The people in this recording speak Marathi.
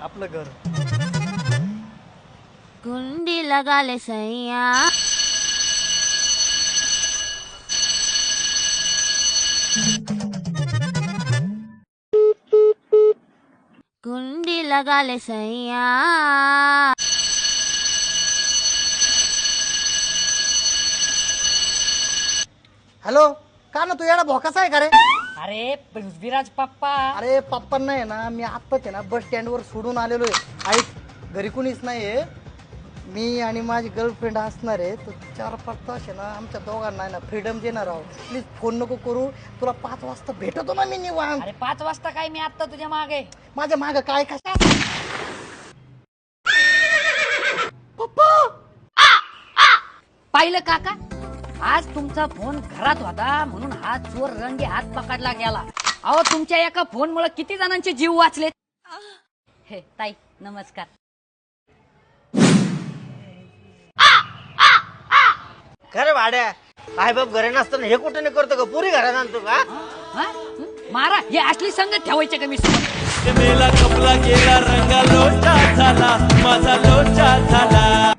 आपलं घर. कुंडी लगा ले सैया, कुंडी लगा ले सैया. हॅलो, का ना तू येडा भोकाचा आहे का रे? अरे विराज पप्पा, अरे पप्पांना आहे ना मी आत्ताच आहे ना बस स्टँडवर सोडून आलेलो आहे. ऐक, घरी कुणीच नाही आहे. मी आणि माझी गर्लफ्रेंड असणार आहे. तर 4-5 तास आहे ना आमच्या दोघांना आहे ना फ्रीडम देणार आहोत. प्लीज फोन नको करू. तुला 5 वाजता भेटतो ना मी निवांत. अरे 5 वाजता काय, मी आता तुझ्या मागे. माझ्या मागं काय कशा पप्पा. पाहिलं काका, आज तुमचा फोन घरात होता म्हणून हा चोर रंगे हात पकडला गेला. अहो तुमच्या एका फोन मुळे किती जणांचे जीव वाचले. हे ताई नमस्कार. खरं भाड्या, आई बाप घरी नसताना हे कुठे नाही करतो का? पुरी घरात आणतो का? हा? मारा, हे असली संगत ठेवायचे का मी सोबत? मेला कपला गेला रंगा लोचा झाला, माझा लोचा झाला.